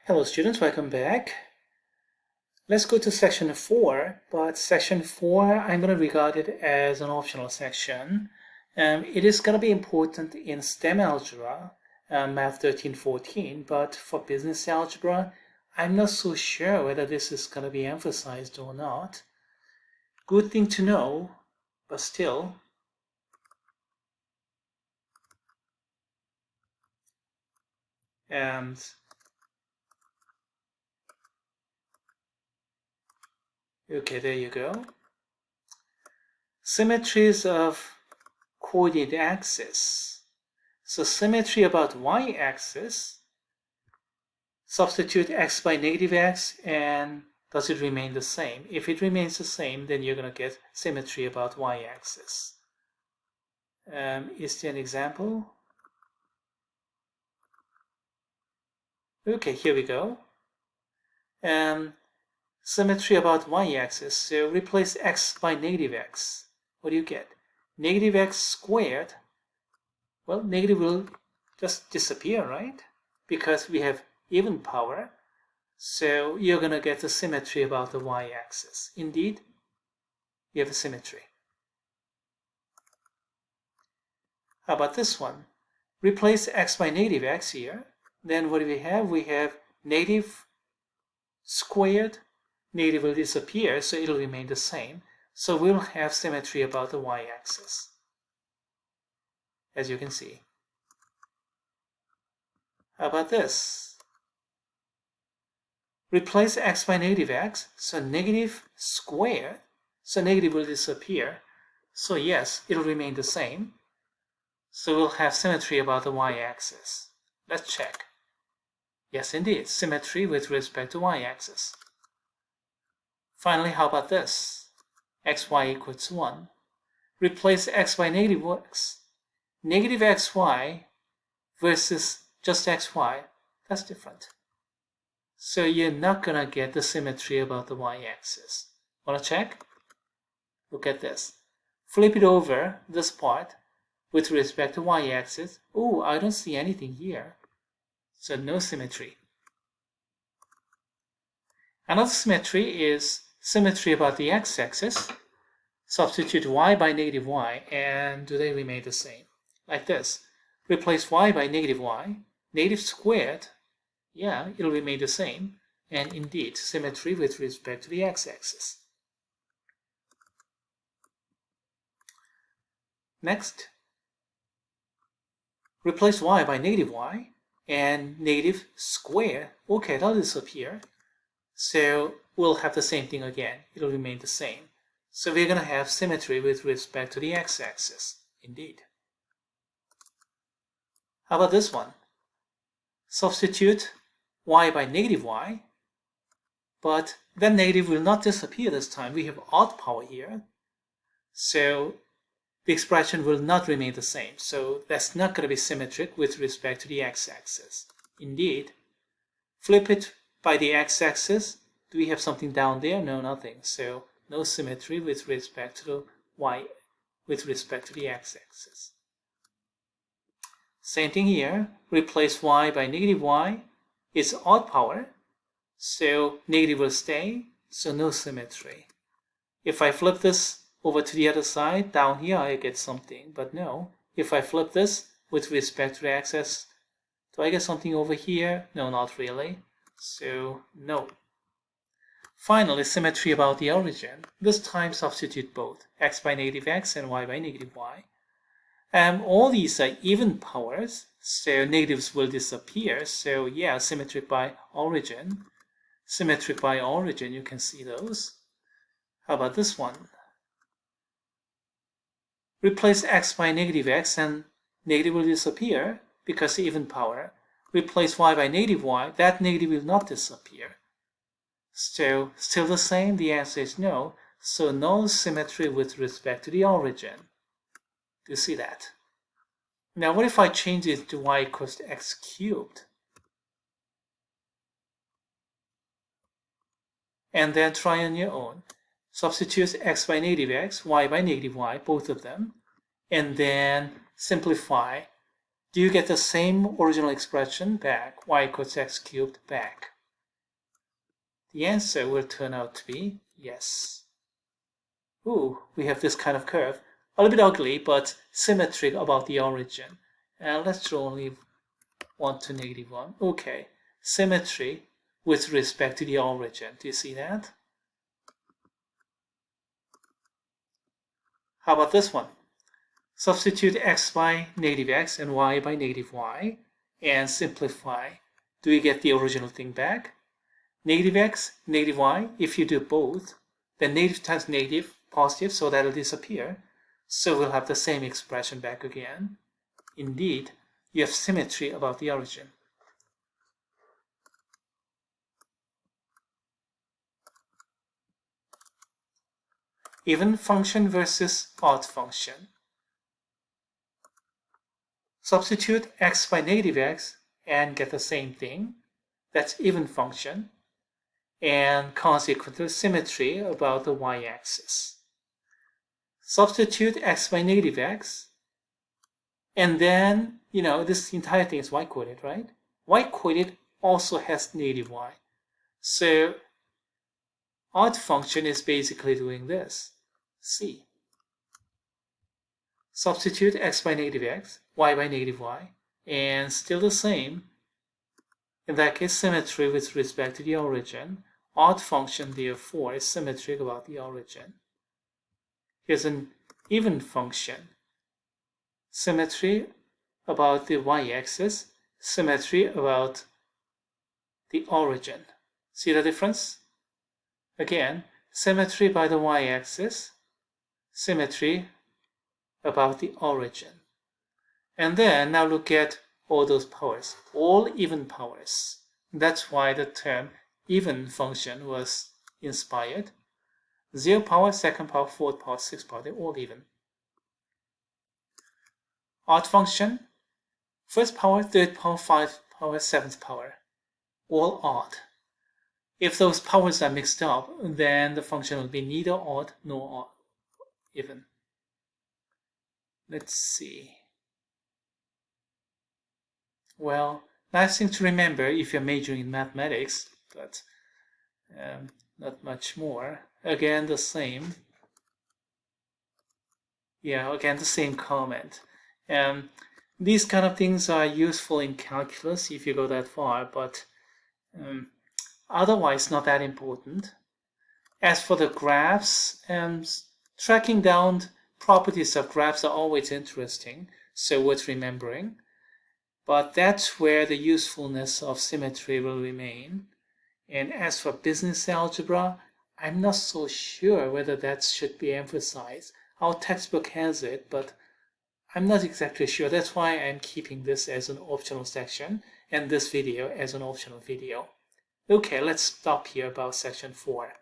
Hello students, welcome back. Let's go to section 4, but section 4 I'm going to regard it as an optional section. It is going to be important in STEM algebra, Math 13-14, but for business algebra, I'm not so sure whether this is going to be emphasized or not. Good thing to know, but still. And okay, there you go. Symmetries of coordinate axis. So symmetry about y-axis, substitute x by negative x, and does it remain the same? If it remains the same, then you're going to get symmetry about y-axis. Is there an example? Okay, here we go. Symmetry about y-axis. So replace x by negative x. What do you get? Negative x squared. Well, negative will just disappear, right? Because we have even power. So you're going to get the symmetry about the y-axis. Indeed, you have a symmetry. How about this one? Replace x by negative x here. Then what do we have? We have negative squared. Negative will disappear, so it'll remain the same. So we'll have symmetry about the y-axis, as you can see. How about this? Replace x by negative x, so negative squared, so negative will disappear. So yes, it'll remain the same. So we'll have symmetry about the y-axis. Let's check. Yes, indeed, symmetry with respect to y-axis. Finally, how about this? xy equals 1. Replace x by negative x. Negative xy versus just xy, that's different. So you're not going to get the symmetry about the y-axis. Want to check? Look at this. Flip it over, this part, with respect to y-axis. Oh, I don't see anything here. So no symmetry. Another symmetry is symmetry about the x-axis. Substitute y by negative y, and do they remain the same? Like this. Replace y by negative y. Negative squared, yeah, it'll remain the same. And indeed, symmetry with respect to the x-axis. Next, replace y by negative y, and negative squared. Okay, that'll disappear. So we'll have the same thing again. It'll remain the same. So we're going to have symmetry with respect to the x-axis. Indeed. How about this one? Substitute y by negative y, but then negative will not disappear this time. We have odd power here. So the expression will not remain the same. So that's not going to be symmetric with respect to the x-axis. Indeed. Flip it by the x-axis. Do we have something down there? No, nothing. So no symmetry with respect to the y, with respect to the x-axis. Same thing here. Replace y by negative y. It's odd power, so negative will stay, so no symmetry. If I flip this over to the other side, down here I get something, but no. If I flip this with respect to the x-axis, do I get something over here? No, not really. So no. Finally, symmetry about the origin. This time substitute both x by negative x and y by negative y. All these are even powers, so negatives will disappear. So yeah, symmetric by origin. Symmetric by origin, you can see those. How about this one? Replace x by negative x and negative will disappear because even power. Replace y by negative y, that negative will not disappear. So still the same? The answer is no. So no symmetry with respect to the origin. Do you see that? Now what if I change it to y equals to x cubed? And then try on your own. Substitute x by negative x, y by negative y, both of them. And then simplify. Do you get the same original expression back? Y equals x cubed back. the answer will turn out to be yes. Ooh, we have this kind of curve. A little bit ugly, but symmetric about the origin. And let's draw only 1 to -1. Okay, symmetry with respect to the origin. Do you see that? How about this one? Substitute x by -x and y by -y and simplify. Do we get the original thing back? -x, -y, if you do both, then negative times negative, positive, so that'll disappear. So we'll have the same expression back again. Indeed, you have symmetry about the origin. Even function versus odd function. Substitute x by -x and get the same thing. That's even function. And consequently symmetry about the y-axis. Substitute x by -x, and then, this entire thing is y-coordinate, right? Y-coordinate also has -y. So odd function is basically doing this. See. Substitute x by -x, y by -y, and still the same. In that case, symmetry with respect to the origin. Odd function, therefore, is symmetric about the origin. Here's an even function. Symmetry about the y-axis, symmetry about the origin. See the difference? Again, symmetry by the y-axis, symmetry about the origin. And then now look at all those powers, all even powers. That's why the term even function was inspired. 0 power, 2nd power, 4th power, 6th power, they're all even. Odd function, 1st power, 3rd power, 5th power, 7th power, all odd. If those powers are mixed up, then the function will be neither odd nor even. Let's see. Well, nice thing to remember if you're majoring in mathematics, but not much more. Again, the same. Yeah, again, the same comment. These kind of things are useful in calculus if you go that far, but otherwise not that important. As for the graphs, tracking down properties of graphs are always interesting, so worth remembering. But that's where the usefulness of symmetry will remain. And as for business algebra, I'm not so sure whether that should be emphasized. Our textbook has it, but I'm not exactly sure. That's why I'm keeping this as an optional section and this video as an optional video. Okay, let's stop here about section 4.